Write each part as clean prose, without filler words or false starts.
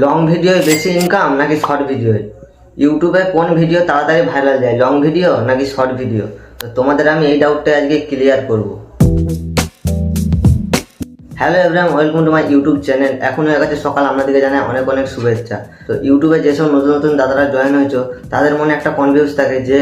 Long ভিডিওয় বেশি income নাকি short ভিডিওয়? ইউটিউবে কোন ভিডিও তাড়াতাড়ি ভাইরাল যায়, লং ভিডিও নাকি শর্ট ভিডিও? তো তোমাদের আমি এই ডাউটটা আজকে ক্লিয়ার করব। Hello everyone, welcome to my YouTube channel. এখন হয়ে গেছে সকাল, আপনাদেরকে জানাই অনেক অনেক শুভেচ্ছা। তো ইউটিউবে যেসব নতুন নতুন দাদারা জয়েন হয়েছো তাদের মনে একটা কনফিউজ থাকে যে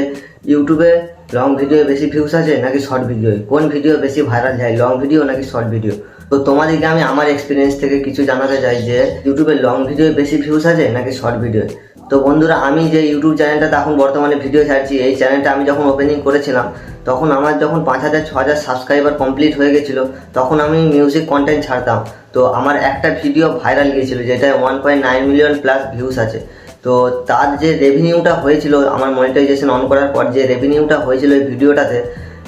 ইউটিউবে লং ভিডিও বেশি ভিউস আছে নাকি শর্ট ভিডিও, কোন ভিডিও বেশি ভাইরাল যায়, লং ভিডিও নাকি শর্ট ভিডিও। তো তোমাদেরকে আমি আমার এক্সপিরিয়েন্স থেকে কিছু জানাতে চাই যে ইউটিউবে লং ভিডিও বেশি ভিউস আছে নাকি শর্ট ভিডিও। তো বন্ধুরা, আমি যে ইউটিউব চ্যানেলটাতে এখন বর্তমানে ভিডিও ছাড়ছি, এই চ্যানেলটা আমি যখন ওপেনিং করেছিলাম তখন আমার যখন 5,000-6,000 সাবস্ক্রাইবার কমপ্লিট হয়ে গেছিলো, তখন আমি মিউজিক কন্টেন্ট ছাড়তাম। তো আমার একটা ভিডিও ভাইরাল গিয়েছিলো যেটা 1.9 মিলিয়ন প্লাস ভিউস আছে। তো তার যে রেভিনিউটা হয়েছিল, আমার মনিটাইজেশন অন করার পর যে রেভিনিউটা হয়েছিল এই ভিডিওটাতে,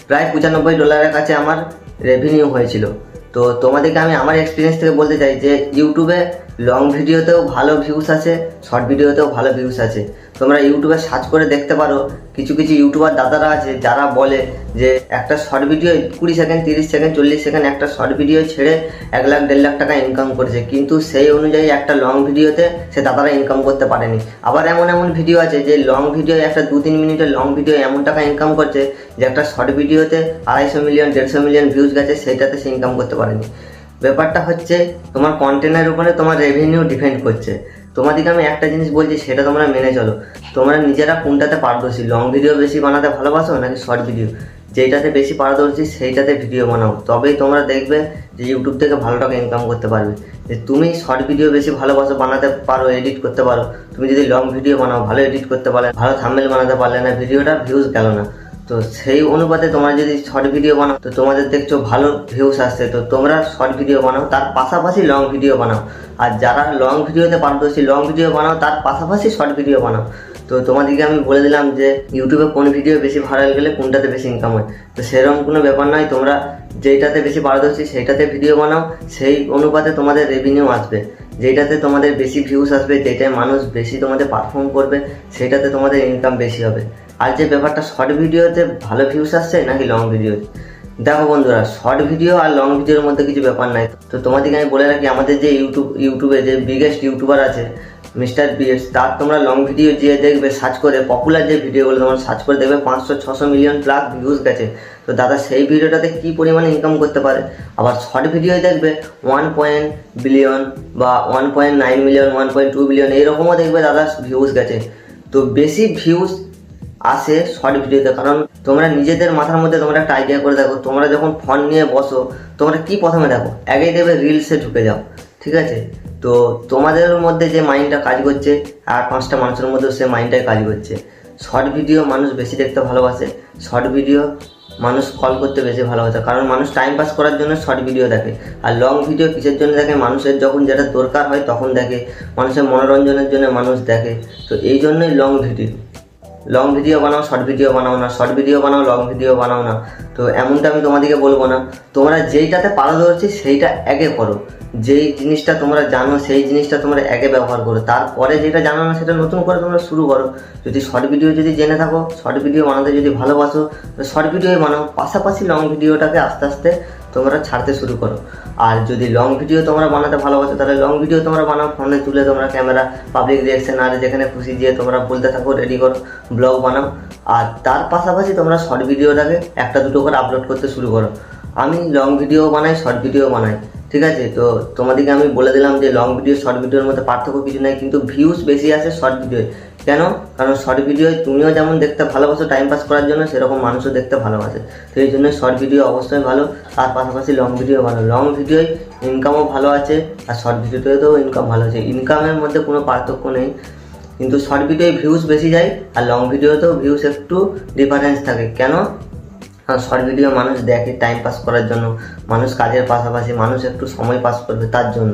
প্রায় $95 কাছে আমার রেভিনিউ হয়েছিল। তো তোমাদেরকে আমি আমার এক্সপিরিয়েন্স থেকে বলতে চাই যে ইউটিউবে লং ভিডিওতেও ভালো ভিউস আছে, শর্ট ভিডিওতেও ভালো ভিউস আছে। তোমরা ইউটিউবে সার্চ করে দেখতে পারো, কিছু কিছু ইউটিউবার দাদারা আছে যারা বলে যে একটা short video 20 second, 30 second, 40 second একটা শর্ট ভিডিও ছেড়ে 1 লাখ 1.5 লাখ টাকা ইনকাম করেছে, কিন্তু সেই অনুযায়ী একটা লং ভিডিওতে সে দাদারা ইনকাম করতে পারেনি। আবার এমন এমন ভিডিও আছে যে লং ভিডিও, একটা 2-3 মিনিটের লং ভিডিও এমন টাকা ইনকাম করছে যে একটা শর্ট ভিডিওতে 250 মিলিয়ন 150 মিলিয়ন ভিউজ গেছে, সেইটাতে সে ইনকাম করতে পারেনি। ব্যাপারটা হচ্ছে তোমার কন্টেন্টের উপরে তোমার রেভিনিউ ডিপেন্ড করছে। তোমাদেরকে আমি একটা জিনিস বলছি, সেটা তোমরা মেনে চলো। তোমরা নিজেরা কোনটাতে পারদর্শী, লং ভিডিও বেশি বানাতে ভালোবাসো নাকি শর্ট ভিডিও? যেইটাতে বেশি পারদর্শী সেইটাতে ভিডিও বানাও, তবেই তোমরা দেখবে যে ইউটিউব থেকে ভালো টাকা ইনকাম করতে পারবে। যে তুমি শর্ট ভিডিও বেশি ভালোবাসো, বানাতে পারো, এডিট করতে পারো, তুমি যদি লং ভিডিও বানাও, ভালো এডিট করতে পারলে, ভালো থাম্বনেল বানাতে পারলে না, ভিডিওটা ভিউজ গেল না। তো সেই অনুপাতে তোমরা যদি শর্ট ভিডিও বানাও, তো তোমাদের দেখছো ভালো ভিউস আসছে, তো তোমরা শর্ট ভিডিও বানাও, তার পাশাপাশি লং ভিডিও বানাও। আর যারা লং ভিডিওতে পারদর্শী, লং ভিডিও বানাও, তার পাশাপাশি শর্ট ভিডিও বানাও। তো তোমাদেরকে আমি বলে দিলাম যে ইউটিউবে কোন ভিডিও বেশি ভাইরাল গেলে কোনটাতে বেশি ইনকাম হয়। তো সেরকম কোনো ব্যাপার নয়, তোমরা যেইটাতে বেশি পারদর্শী সেইটাতে ভিডিও বানাও, সেই অনুপাতে তোমাদের রেভিনিউ আসবে। যেটাতে তোমাদের বেশি ভিউস আসবে, যেটায় মানুষ বেশি তোমাদের পারফর্ম করবে, সেটাতে তোমাদের ইনকাম বেশি হবে। আর যে ব্যাপারটা শর্ট ভিডিওতে ভালো ভিউস আসছে নাকি লং ভিডিওতে, দেখো বন্ধুরা, শর্ট ভিডিও আর লং ভিডিওর মধ্যে কিছু ব্যাপার নাই। তো তোমাদেরকে আমি বলে রাখি, আমাদের যে ইউটিউবে যে বিগেস্ট ইউটিউবার আছে মিস্টার বিএস, তার তোমরা লং ভিডিও যে দেখবে, সার্চ করে পপুলার যে ভিডিওগুলো তোমরা সার্চ করে দেখবে 500-600 মিলিয়ন প্লাস ভিউজ গেছে। তো দাদা সেই ভিডিওটাতে কী পরিমাণে ইনকাম করতে পারে। আবার শর্ট ভিডিও দেখবে 1 বিলিয়ন বা 1.9 মিলিয়ন, 1.2 বিলিয়ন এইরকমও দেখবে দাদা ভিউজ গেছে। তো বেশি ভিউজ আসে শর্ট ভিডিওতে, কারণ তোমরা নিজেদের মাথার মধ্যে তোমরা একটা আইডিয়া করে দেখো, তোমরা যখন ফোন নিয়ে বসো তোমরা কি প্রথমে দেখো, আগেই দেখবে রিলসে ঢুকে যাও, ঠিক আছে? তো তোমাদের মধ্যে যে মাইন্ডটা কাজ করছে আর 5টা মানুষের মধ্যেও সে মাইন্ডটাই কাজ করছে। শর্ট ভিডিও মানুষ বেশি দেখতে ভালোবাসে, শর্ট ভিডিও মানুষ কল করতে বেশি ভালোবাসে, কারণ মানুষ টাইম পাস করার জন্য শর্ট ভিডিও দেখে। আর লং ভিডিও কিসের জন্য দেখে, মানুষের যখন যেটা দরকার হয় তখন দেখে, মানুষের মনোরঞ্জনের জন্য মানুষ দেখে। তো এই জন্যই লং ভিডিও বানাও, শর্ট ভিডিও বানাও না, শর্ট ভিডিও বানাও, লং ভিডিও বানাও না। তো এমনটা আমি তোমাদেরকে বলবো না, তোমরা যেইটাতে পারদর্শী সেইটা আগে করো, যেই জিনিসটা তোমরা জানো সেই জিনিসটা তোমরা আগে ব্যবহার করো, তারপরে যেটা জানো না সেটা নতুন করে তোমরা শুরু করো। যদি শর্ট ভিডিও যদি জেনে থাকো, শর্ট ভিডিও বানাতে যদি ভালোবাসো, তো শর্ট ভিডিওই বানাও, পাশাপাশি লং ভিডিওটাকে আস্তে আস্তে তোমরা ছাড়তে শুরু করো। আর যদি লং ভিডিও তোমরা বানাতে ভালোবাসো, তাহলে লং ভিডিও তোমরা বানাও, ফোনে তুলে তোমরা ক্যামেরা, পাবলিক রিয়াকশন আর যেখানে খুশি দিয়ে তোমরা বলতে থাকো, রেডি করো, ব্লগ বানাও। আর তার পাশাপাশি তোমরা শর্ট ভিডিওটাকে 1-2 করে আপলোড করতে শুরু করো। আমি লং ভিডিও বানাই, শর্ট ভিডিও বানাই, ঠিক আছে? তো তোমাদেরকে আমি বলে দিলাম যে লং ভিডিও শর্ট ভিডিওর মধ্যে পার্থক্য কিছু নেই, কিন্তু ভিউজ বেশি আসে শর্ট ভিডিওয়। কেন? কারণ শর্ট ভিডিও তুমিও যেমন দেখতে ভালোবাসো টাইম পাস করার জন্য, সেরকম মানুষও দেখতে ভালোবাসে। তো এই জন্য শর্ট ভিডিও অবশ্যই ভালো, তার পাশাপাশি লং ভিডিও ভালো। লং ভিডিওয় ইনকামও ভালো আছে আর শর্ট ভিডিওতেও ইনকাম ভালো আছে, ইনকামের মধ্যে কোনো পার্থক্য নেই। কিন্তু শর্ট ভিডিওয় ভিউজ বেশি যায় আর লং ভিডিওতেও ভিউজ একটু ডিফারেন্স থাকে। কেন? শর্ট ভিডিও মানুষ দেখে টাইম পাস করার জন্য, মানুষ কাজের পাশাপাশি মানুষ একটু সময় পাস করবে তার জন্য।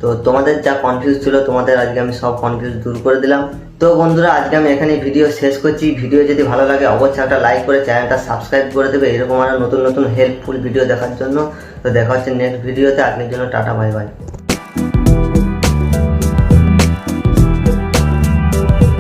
তো তোমাদের যা কনফিউজ ছিল, তোমাদের আজকে আমি সব কনফিউজ দূর করে দিলাম। তো বন্ধুরা, আজকে আমি এখানে ভিডিও শেষ করছি। ভিডিও যদি ভালো লাগে অবশ্যই একটা লাইক করে চ্যানেলটা সাবস্ক্রাইব করে দেবে এরকম আরও নতুন নতুন হেল্পফুল ভিডিও দেখার জন্য। তো দেখা হচ্ছে নেক্সট ভিডিওতে। আজকের জন্য টাটা, বাই বাই।